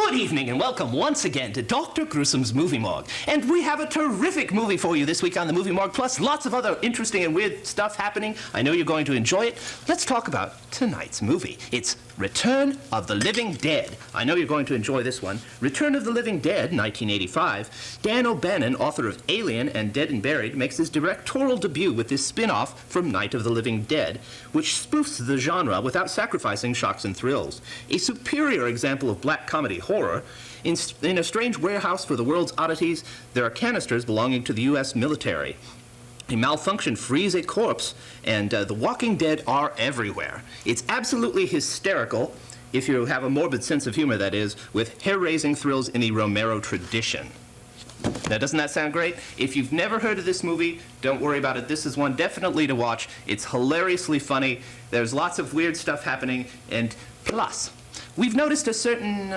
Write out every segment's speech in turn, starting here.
Good evening and welcome once again to Dr. Gruesome's Movie Morgue. And we have a terrific movie for you this week on the Movie Morgue, plus lots of other interesting and weird stuff happening. I know you're going to enjoy it. Let's talk about tonight's movie. It's Return of the Living Dead. I know you're going to enjoy this one. Return of the Living Dead, 1985. Dan O'Bannon, author of Alien and Dead and Buried, makes his directorial debut with this spin-off from Night of the Living Dead, which spoofs the genre without sacrificing shocks and thrills. A superior example of black comedy horror. In a strange warehouse for the world's oddities, there are canisters belonging to the U.S. military. A malfunction frees a corpse, and the Walking Dead are everywhere. It's absolutely hysterical, if you have a morbid sense of humor, that is, with hair-raising thrills in the Romero tradition. Now, doesn't that sound great? If you've never heard of this movie, don't worry about it. This is one definitely to watch. It's hilariously funny. There's lots of weird stuff happening, and plus, we've noticed a certain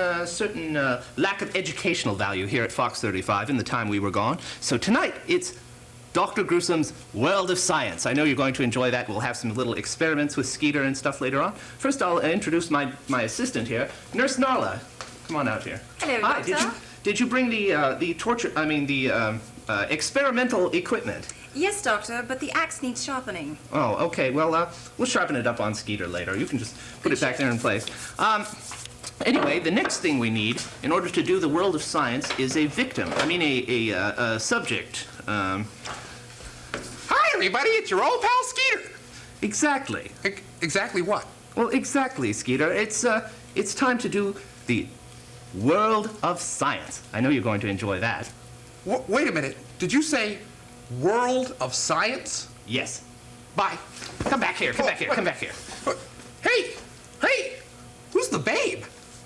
lack of educational value here at Fox 35 in the time we were gone. So tonight, it's Dr. Gruesome's World of Science. I know you're going to enjoy that. We'll have some little experiments with Skeeter and stuff later on. First, I'll introduce my assistant here, Nurse Gnarla. Come on out here. Hello, Hi, Doctor. Did you bring the experimental equipment? Yes, Doctor, but the axe needs sharpening. Oh, okay. Well, we'll sharpen it up on Skeeter later. You can just put it back there in place. Anyway, the next thing we need in order to do the World of Science is a victim. I mean, a subject. Hi, everybody. It's your old pal, Skeeter. Exactly. Exactly what? Well, exactly, Skeeter. It's time to do the World of Science. I know you're going to enjoy that. Wait a minute. Did you say World of Science? Yes. Bye. Come back here. Come back here. Come back here. Hey! Hey! Who's the babe?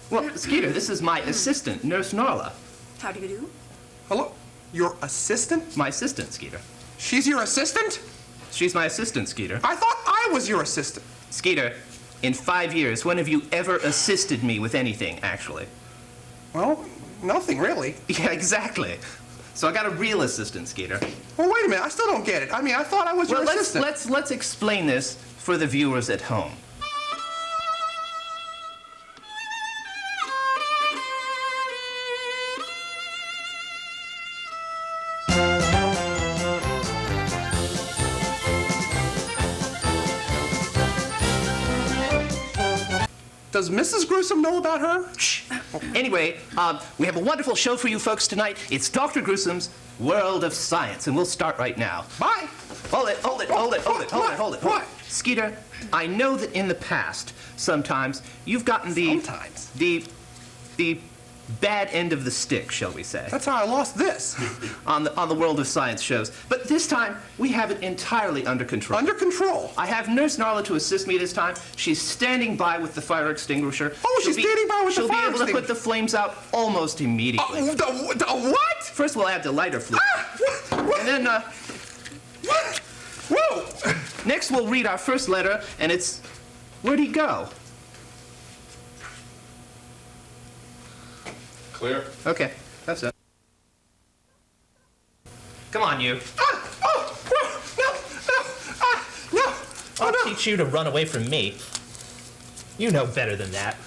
Well, Skeeter, this is my assistant, Nurse Gnarla. How do you do? Hello? Your assistant? My assistant, Skeeter. She's your assistant? She's my assistant, Skeeter. I thought I was your assistant. Skeeter, in 5 years, when have you ever assisted me with anything, actually? Well, nothing really. Yeah, exactly. So I got a real assistant, Skeeter. Well, wait a minute. I still don't get it. I mean, I thought I was your assistant. Let's explain this for the viewers at home. Does Mrs. Gruesome know about her? Shh. Anyway, we have a wonderful show for you folks tonight. It's Dr. Gruesome's World of Science, and we'll start right now. Bye. Hold it. What? Skeeter, I know that in the past, sometimes, you've gotten the bad end of the stick, shall we say. That's how I lost this. on the World of Science shows. But this time, we have it entirely under control. Under control? I have Nurse Gnarla to assist me this time. She's standing by with the fire extinguisher. Oh, she's standing by with the fire extinguisher. She'll be able to put extinguisher. the flames out almost immediately. The what? First, we'll add the lighter fluid. What? And then, What? Whoa! next we'll read our first letter, and it's... Where'd he go? Clear? Okay, that's it. Come on, you. No! I'll teach you to run away from me. You know better than that.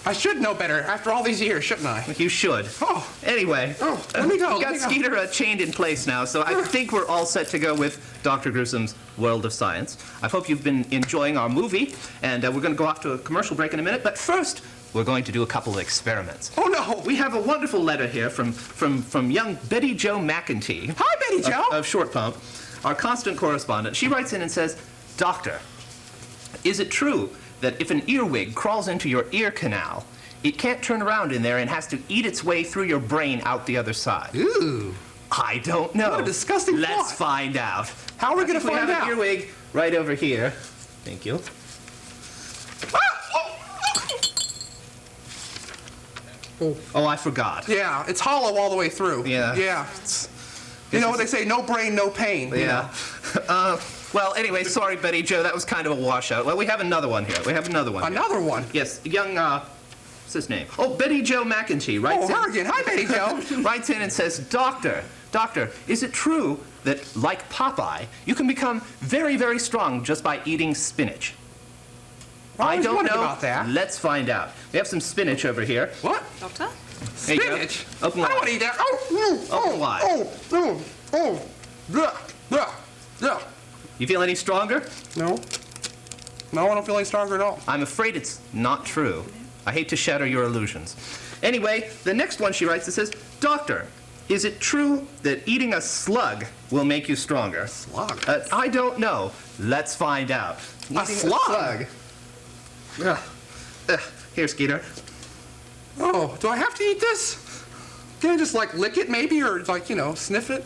I should know better after all these years, shouldn't I? You should. Oh. Anyway. Oh, let me go. We've got Skeeter chained in place now, so I think we're all set to go with Dr. Gruesome's World of Science. I hope you've been enjoying our movie, and we're going to go off to a commercial break in a minute, but first, we're going to do a couple of experiments. Oh, no. We have a wonderful letter here from young Betty Jo McEntee. Hi, Betty Jo. Of Short Pump, our constant correspondent. She writes in and says, Doctor, is it true that if an earwig crawls into your ear canal, it can't turn around in there and has to eat its way through your brain out the other side? Ooh. I don't know. What a disgusting Let's thought. find out. How are we going to find We have out? an earwig right over here. Thank you. Oh, I forgot. Yeah, it's hollow all the way through. Yeah. Yeah. You know what they say, no brain, no pain. you Yeah. Well, anyway, sorry, Betty Jo, that was kind of a washout. Well, we have another one here. know. Another one? Yes, young, what's his name? Oh, Betty Jo McEntee writes her again. Hi, Betty Jo. writes in and says, Doctor, is it true that, like Popeye, you can become very, very strong just by eating spinach? I don't wondered know. about that. Let's find out. We have some spinach over here. What? Doctor? There you go. Spinach? Open I wide. don't want to eat that. Open wide. Yeah. You feel any stronger? No. No, I don't feel any stronger at all. I'm afraid it's not true. I hate to shatter your illusions. Anyway, the next one she writes, it says, Doctor, is it true that eating a slug will make you stronger? Slug? I don't know. Let's find out. A slug? Ugh. Here, Skeeter. Oh, do I have to eat this? Can I just, like, lick it maybe, or, like, you know, sniff it?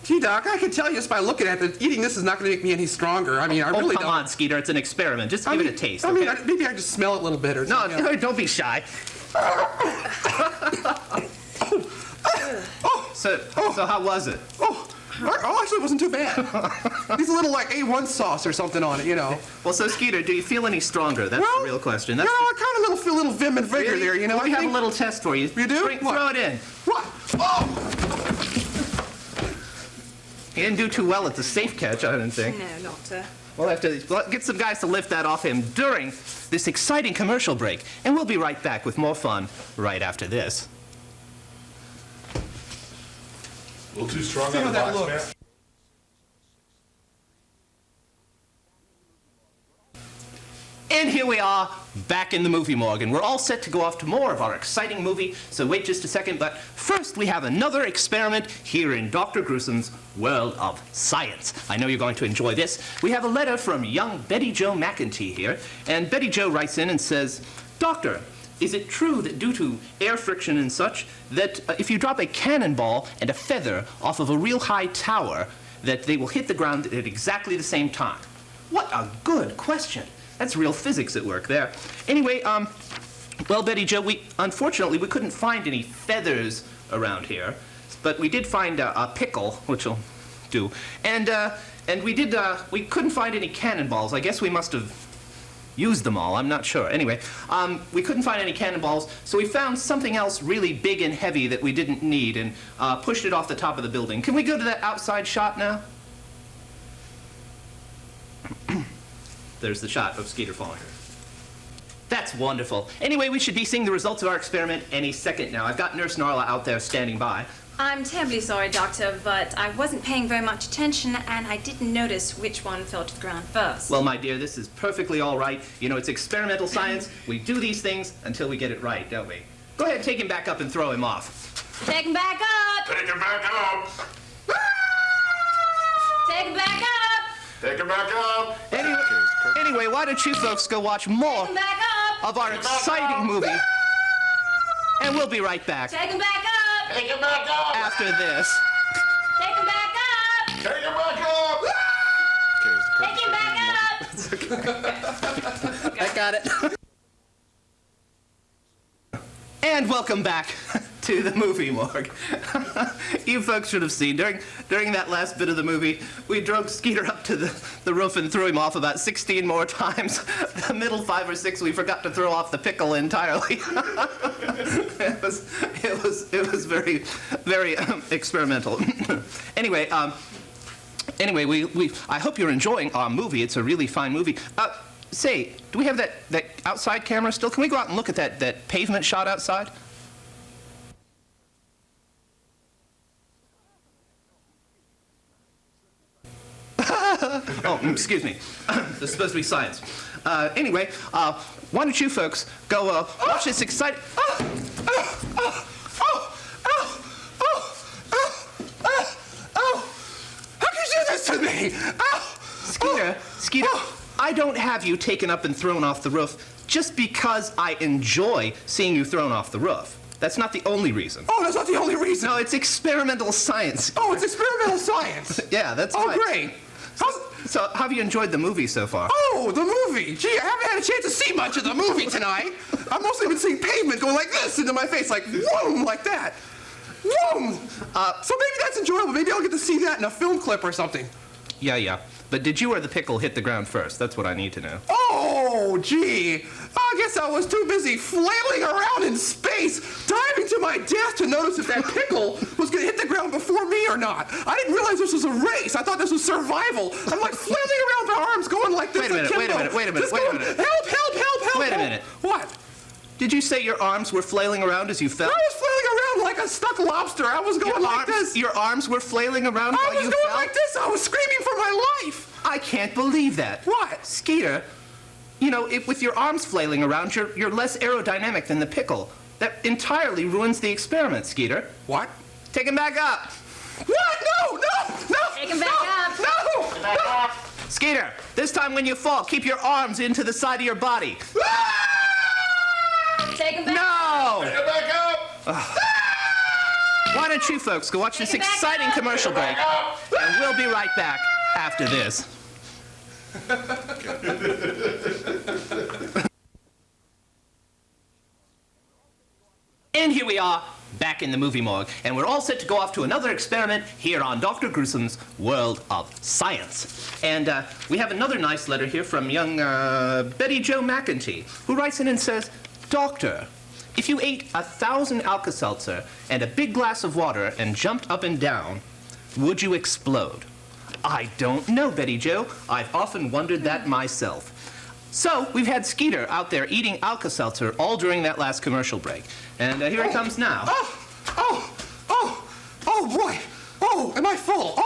Gee, Doc, I can tell you just by looking at it, eating this is not going to make me any stronger. I mean, I really come don't. on, Skeeter. It's an experiment. Just give it a taste, I mean, okay? maybe I just smell it a little bit or No, something. no, don't be shy. So how was it? Oh, actually, it wasn't too bad. There's a little, like, A1 sauce or something on it, you know. Well, so, Skeeter, do you feel any stronger? That's the real question. That's I kind of feel a little vim and vigor there, you know. We have a little test for you. You do? Throw it in. What? Oh! He didn't do too well at the safe catch, I didn't think. No, Doctor. We'll have to get some guys to lift that off him during this exciting commercial break. And we'll be right back with more fun right after this. A little too strong See on how the that box, looks. man. And here we are, back in the movie morgue, and we're all set to go off to more of our exciting movie, so wait just a second, but first we have another experiment here in Dr. Gruesome's World of Science. I know you're going to enjoy this. We have a letter from young Betty Jo McEntee here, and Betty Jo writes in and says, Doctor, is it true that due to air friction and such, that if you drop a cannonball and a feather off of a real high tower, that they will hit the ground at exactly the same time? What a good question. That's real physics at work there. Anyway, well, Betty Jo, unfortunately, we couldn't find any feathers around here, but we did find a pickle, which will do, and we couldn't find any cannonballs. I guess we must have used them all. I'm not sure. Anyway, we couldn't find any cannonballs, so we found something else really big and heavy that we didn't need and pushed it off the top of the building. Can we go to that outside shot now? There's the shot of Skeeter falling. That's wonderful. Anyway, we should be seeing the results of our experiment any second now. I've got Nurse Gnarla out there standing by. I'm terribly sorry, Doctor, but I wasn't paying very much attention, and I didn't notice which one fell to the ground first. Well, my dear, this is perfectly all right. You know, it's experimental science. We do these things until we get it right, don't we? Go ahead, take him back up and throw him off. Take him back up! Take it back up! Take him back up! Take it back up! Anyway, why don't you folks go watch more Take him back up! of our exciting movie, and we'll be right back Take him back up! Take it back up! after this. Take him back up! Take it back up! Take him back up! I got it. And welcome back to the movie morgue. You folks should have seen, during that last bit of the movie, we drove Skeeter up to the roof and threw him off about 16 more times. The middle 5 or 6, we forgot to throw off the pickle entirely. It was very, very experimental. Anyway, I hope you're enjoying our movie. It's a really fine movie. Say, do we have that outside camera still? Can we go out and look at that pavement shot outside? Oh, excuse me. This is supposed to be science. Anyway, why don't you folks go watch this exciting... How can you do this to me? Skeeter, I don't have you taken up and thrown off the roof just because I enjoy seeing you thrown off the roof. That's not the only reason. Oh, that's not the only reason. No, it's experimental science. Oh, it's experimental science. Yeah, that's Oh, right. great. So, how have you enjoyed the movie so far? Oh, the movie. Gee, I haven't had a chance to see much of the movie tonight. I've mostly been seeing pavement go like this into my face, like whoom, like that. Whoom. So maybe that's enjoyable. Maybe I'll get to see that in a film clip or something. Yeah. But did you or the pickle hit the ground first? That's what I need to know. Oh, gee. I guess I was too busy flailing around in space, diving to my death to notice if that pickle was going to hit the ground before me or not. I didn't realize this was a race. I thought this was survival. I'm like flailing around my arms going like this. Wait a minute. Help. Wait a minute. Wait a minute. Wait a minute. What? Did you say your arms were flailing around as you fell? I was flailing around like a stuck lobster. I was going like this. Your arms were flailing around while you fell? I was going like this. I was screaming for my life. I can't believe that. What? Skeeter, you know, with your arms flailing around, you're less aerodynamic than the pickle. That entirely ruins the experiment, Skeeter. What? Take him back up. What? No! Take him back up. No! Back up. Skeeter, this time when you fall, keep your arms into the side of your body. Take him back. No! Take it back up. Why don't you folks go watch this Take it back exciting up. commercial break, Back up. and we'll be right back after this. And here we are, back in the movie morgue, and we're all set to go off to another experiment here on Dr. Gruesome's World of Science. And we have another nice letter here from young Betty Jo McEntee, who writes in and says, Doctor, if you ate 1,000 Alka-Seltzer and a big glass of water and jumped up and down, would you explode? I don't know, Betty Jo. I've often wondered that myself. So, we've had Skeeter out there eating Alka-Seltzer all during that last commercial break. And here he comes now. Oh, boy. Oh, am I full?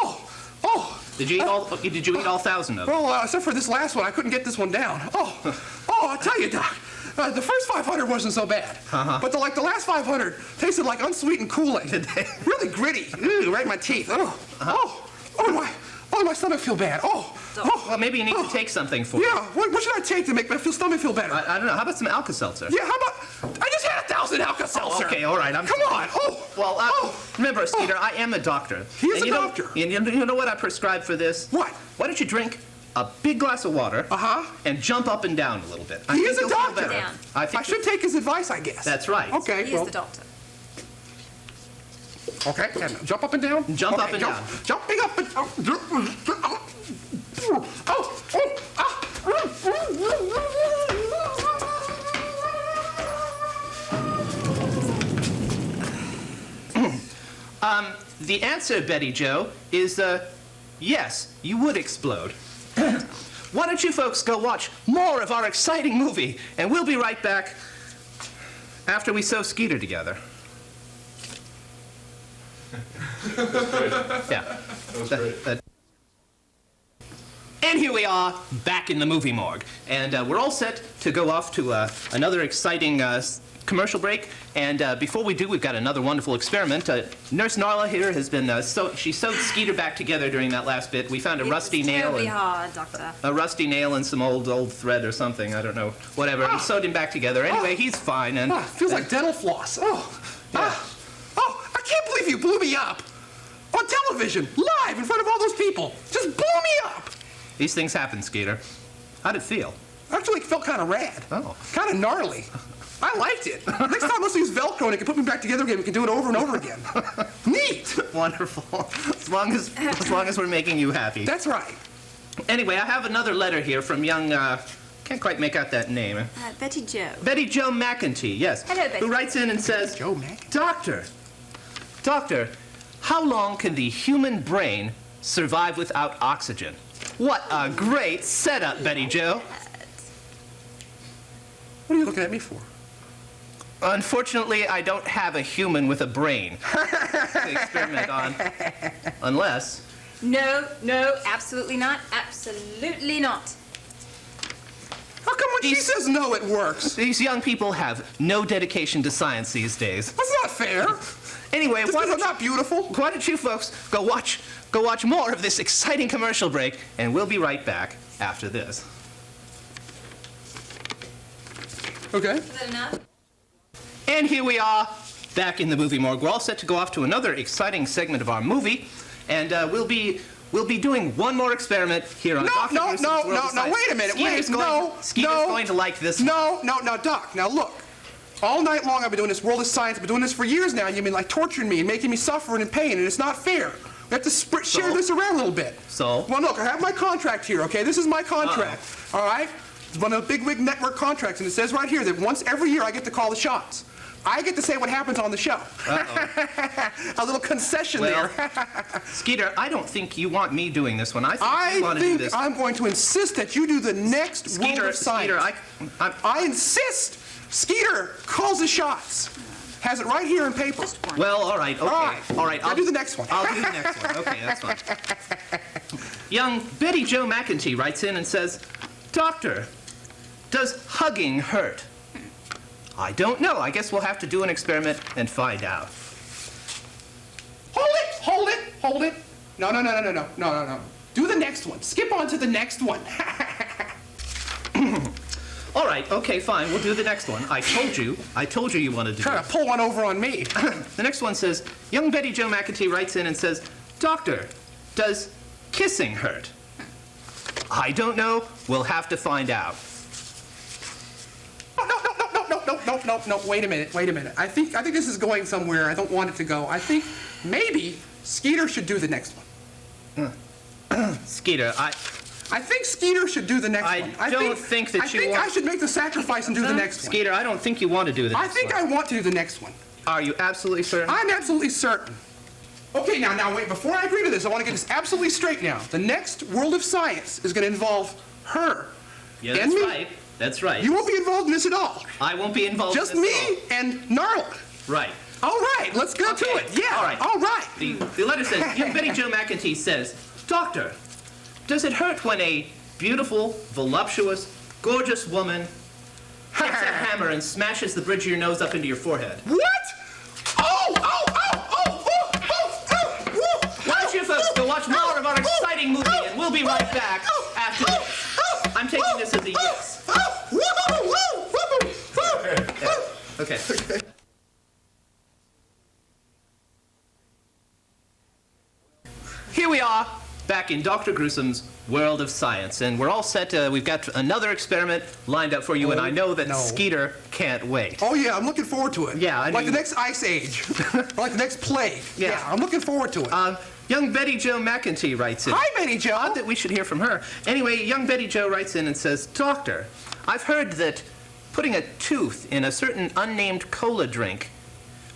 Did you eat all 1,000 of them? Well, except for this last one, I couldn't get this one down. I'll tell you, Doc. The first 500 wasn't so bad. But the last 500 tasted like unsweetened Kool-Aid. Really gritty. Ooh, right in my teeth. My stomach feel bad. Well, maybe you need to take something for it. Yeah, what should I take to make my stomach feel better? I don't know. How about some Alka-Seltzer? Yeah, how about... I just had 1,000 Alka-Seltzer. Okay, all right. Come on. Well, remember, Skeeter, I am a doctor. He is And a doctor. And you know what I prescribe for this? What? Why don't you drink a big glass of water and jump up and down a little bit? He is a doctor. Down. I should take his advice, I guess. That's right. Okay, He is the doctor. Okay, and jump up and down? Jump up Okay, and down. Jumping up and... The answer, Betty Jo, is yes, you would explode. Why don't you folks go watch more of our exciting movie, and we'll be right back after we sew Skeeter together. Yeah. That was great. And here we are, back in the movie morgue. And we're all set to go off to another exciting commercial break. And before we do, we've got another wonderful experiment. Nurse Gnarla here has been, she sewed Skeeter back together during that last bit. We found a rusty nail. Terribly hard, Doctor. A rusty nail and some old thread or something, I don't know, whatever. We sewed him back together. Anyway, he's fine. And feels like dental floss. I can't believe you blew me up. On television, live, in front of all those people. Just blew me up. these things happen, Skeeter. How'd it feel? Actually, it felt kind of rad. Oh. Kind of gnarly. I liked it. Next time, let's use Velcro and it can put me back together again. We can do it over and over again. Neat. Wonderful. As long as we're making you happy. That's right. Anyway, I have another letter here from young, can't quite make out that name. Betty Jo. Betty Jo McEntee, yes. Hello, Betty. Who writes in and says, Jo McEntee. Doctor, how long can the human brain survive without oxygen? What a great setup, Betty Jo. What are you looking at me for? Unfortunately, I don't have a human with a brain to experiment on. Unless... No, absolutely not. Absolutely not. How come when she says no, it works? These young people have no dedication to science these days. That's not fair. Anyway, Just why 'cause I'm don't not beautiful? Why don't you folks go watch more of this exciting commercial break, and we'll be right back after this. Okay. Is that enough? And here we are, back in the movie morgue. We're all set to go off to another exciting segment of our movie, and we'll be doing one more experiment here on Dr. Gruesome's World of Science. Wait a minute, Skeeter's going to like this. No, Doc, now look. All night long I've been doing this World of Science. I've been doing this for years now, and you've been like torturing me and making me suffer and in pain, and it's not fair. We have to share this around a little bit. So? Well, look, I have my contract here, okay? This is my contract, all right? It's one of the big wig network contracts, and it says right here that once every year I get to call the shots. I get to say what happens on the show. A little concession there. Skeeter, I don't think you want me doing this one. I think you want to do this. I'm going to insist that you do the next World of Science. Skeeter, I insist Skeeter calls the shots. Has it right here in paper. Just one. Well, all right, okay. All right. I'll do the next one. I'll do the next one. Okay, that's fine. Young Betty Jo McEntee writes in and says, Doctor, does hugging hurt? I don't know. I guess we'll have to do an experiment and find out. Hold it. No. Do the next one. Skip on to the next one. All right, okay, fine. We'll do the next one. I told you you wanted to do Trying it. to pull one over on me. The next one says, young Betty Jo McEntee writes in and says, Doctor, does kissing hurt? I don't know. We'll have to find out. No. Wait a minute. I think this is going somewhere. I don't want it to go. I think maybe Skeeter should do the next one. Skeeter, I think Skeeter should do the next one. I think I should make the sacrifice and do the next one. Skeeter, I don't think you want to do the next one. I think I want to do the next one. Are you absolutely certain? I'm absolutely certain. Okay, now wait. Before I agree to this, I want to get this absolutely straight now. The next World of Science is going to involve her. Yeah, and that's me. right. That's right. You won't be involved in this at all. I won't be involved Just in this me and Gnarla. at all. Right. All right, let's go to it. Yeah. All right. All right. The letter says, young Betty Jo McEntee says, Doctor, does it hurt when a beautiful, voluptuous, gorgeous woman takes a hammer and smashes the bridge of your nose up into your forehead? What? Oh! Why don't you folks go watch more of our exciting movie, and we'll be right back after this. I'm taking this as a yes. Okay. Here we are, back in Dr. Gruesome's World of Science, and we're all set. We've got another experiment lined up for you, and I know that no. Skeeter can't wait. Oh yeah, I'm looking forward to it. Yeah, I like mean- the next ice age, or like the next plague. Yeah. I'm looking forward to it. Young Betty Jo McEntee writes in. Hi, Betty Jo. Not that we should hear from her. Anyway, young Betty Jo writes in and says, Doctor, I've heard that putting a tooth in a certain unnamed cola drink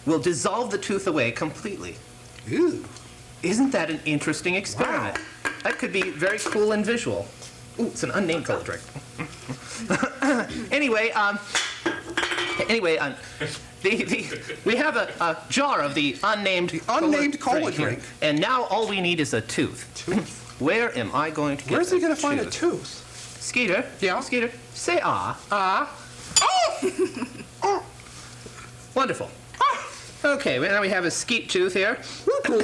will dissolve the tooth away completely. Ooh. Isn't that an interesting experiment? Wow. That could be very cool and visual. Ooh, it's an unnamed cola drink. Anyway, we have a jar of the unnamed cola here. drink. And now all we need is a tooth. Where am I going to get Where's he going gonna find a tooth? Skeeter? Yeah? Skeeter, say ah. Oh! Wonderful. Okay, well, now we have a skeet tooth here. Cool.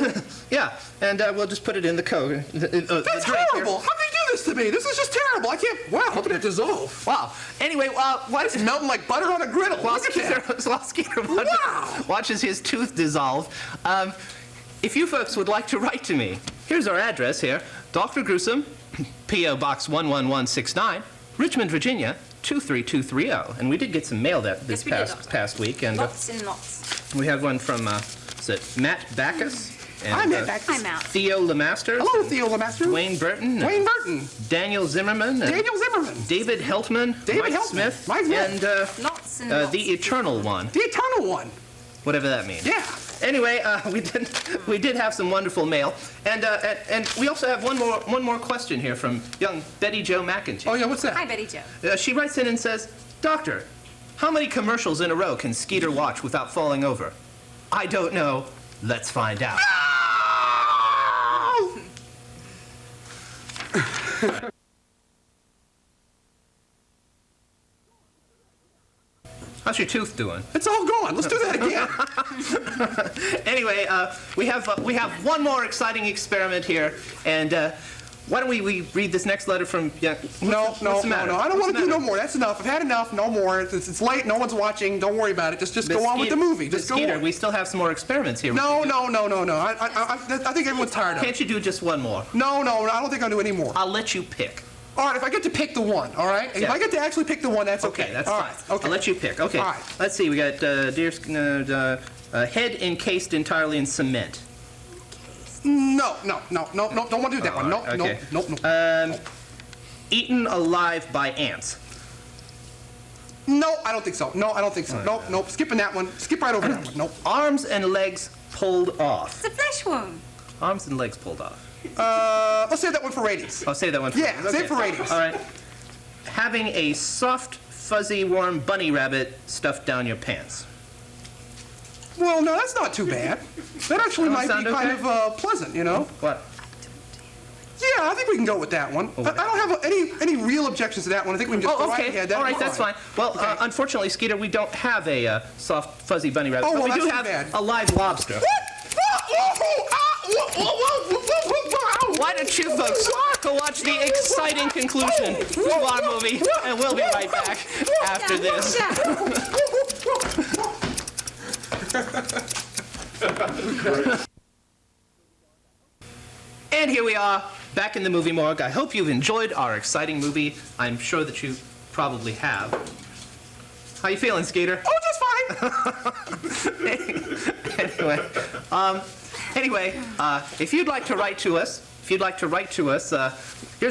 Yeah, and we'll just put it in the coke. That's horrible. How can you do this to me? This is just terrible. I can't. Wow, how can it dissolve? Wow. Anyway, It's melting like butter on a griddle. while Look at that. Skeeter Wow. watches his tooth dissolve, if you folks would like to write to me, here's our address here. Dr. Gruesome, P.O. Box 11169, Richmond, Virginia, 23230. And we did get some mail this Yes, we did, past week. And Lots and lots. we have one from, is it Matt Backus? And, Hi, Matt Backus. I'm out. Theo Lemaster. Hello, Theo Lemaster. Dwayne Burton. Wayne Burton. Daniel Zimmerman. And Daniel Zimmerman. David Heltman. David Mike Heltman. Smith. Mike Smith. And Lots and lots. the Eternal One. The Eternal One. Whatever that means. Yeah. Anyway, we did have some wonderful mail, and we also have one more question here from young Betty Jo McEntee. Oh yeah, what's that? Hi, Betty Jo. She writes in and says, Doctor, how many commercials in a row can Skeeter watch without falling over? I don't know. Let's find out. How's your tooth doing? It's all gone. Let's do that again. Anyway, we have one more exciting experiment here, and why don't we read this next letter from? No. What's the matter? I don't want to do no matter? more. That's enough. I've had enough. No more. It's late. No one's watching. Don't worry about it. Just go on with the movie. Just go Skeeter, on. we still have some more experiments here. No. I think everyone's tired of it. Can't you do just one more? No. I don't think I'll do any more. I'll let you pick. All right, if I get to pick the one, all right? If Yeah. I get to actually pick the one, that's okay. Okay, that's All fine. right, okay. I'll let you pick. Okay. All right. Let's see. We got head encased entirely in cement. No. Don't want to do that one. No, okay. Nope. Eaten alive by ants. No, I don't think so. No, I don't think so. Nope. Skipping that one. Skip right over that one. Nope. Arms and legs pulled off. It's a flesh wound. Arms and legs pulled off. Let's save that one for ratings. I'll say that one for Yeah, you. save for ratings. All right. Having a soft fuzzy, warm bunny rabbit stuffed down your pants. Well, no, that's not too bad. That actually might be sound kind okay? of pleasant, you know? What? Yeah, I think we can go with that one. I don't have any real objections to that one. I think we can just Oh, go right okay. ahead. All right, that's fine. Well, unfortunately, Skeeter, we don't have a soft, fuzzy bunny rabbit. Oh, but well, we do that's have too bad. a live lobster. Why don't you folks go watch the exciting conclusion to our movie, and we'll be right back after this. And here we are, back in the movie morgue. I hope you've enjoyed our exciting movie. I'm sure that you probably have. How you feeling, Skeeter? Oh, just fine. Anyway, if you'd like to write to us, here's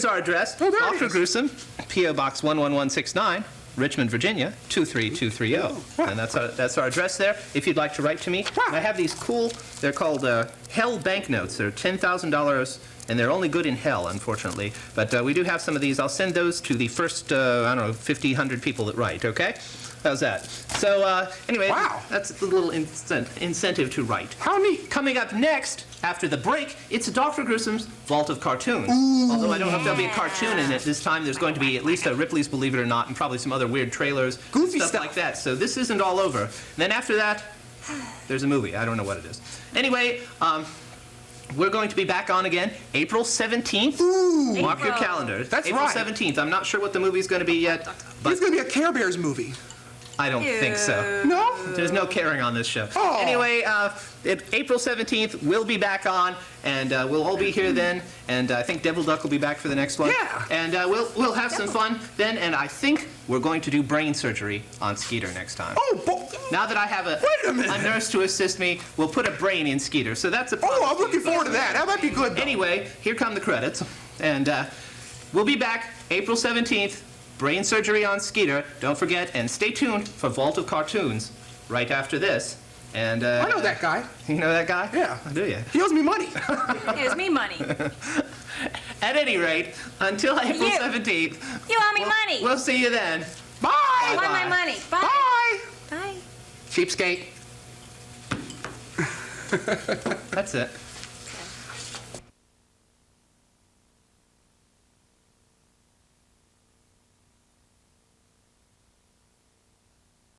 our address. Oh, there it Dr. is. Gruesome, P.O. Box 11169, Richmond, Virginia, 23230. And that's our address there, if you'd like to write to me. And I have these cool, they're called Hell banknotes. They're $10,000, and they're only good in hell, unfortunately. But we do have some of these. I'll send those to the first, 50, 100 people that write, okay? How's that? So, anyway, Wow. that's the little incentive to write. How neat. Coming up next, after the break, it's Dr. Gruesome's Vault of Cartoons. Although I don't know if there'll be a cartoon in it this time. There's going to be at least a Ripley's Believe It or Not and probably some other weird trailers, Goofy stuff stuff. like that. So this isn't all over. And then after that, there's a movie. I don't know what it is. Anyway, we're going to be back on again April 17th. Mark your calendars. That's April right. 17th. I'm not sure what the movie's going to be yet, but It's going to be a Care Bears movie. I don't think so. No? There's no caring on this show. Oh. Anyway, April 17th, we'll be back on, and we'll all be here then. And I think Devil Duck will be back for the next one. Yeah. And we'll have some fun then. And I think we're going to do brain surgery on Skeeter next time. Oh, Now that I have Wait a minute. a nurse to assist me, we'll put a brain in Skeeter. So that's a promise oh, I'm to you looking forward to folks. that. That might be good, though. Anyway, here come the credits. And we'll be back April 17th. Brain surgery on Skeeter. Don't forget, and stay tuned for Vault of Cartoons right after this. And I know that guy. You know that guy? Yeah. Do you? He owes me money. Here's me money. At any rate, until April You. 17th, You owe me money. we'll see you then. Bye. I want my Bye. money. Bye. Bye. Bye. Cheapskate. That's it.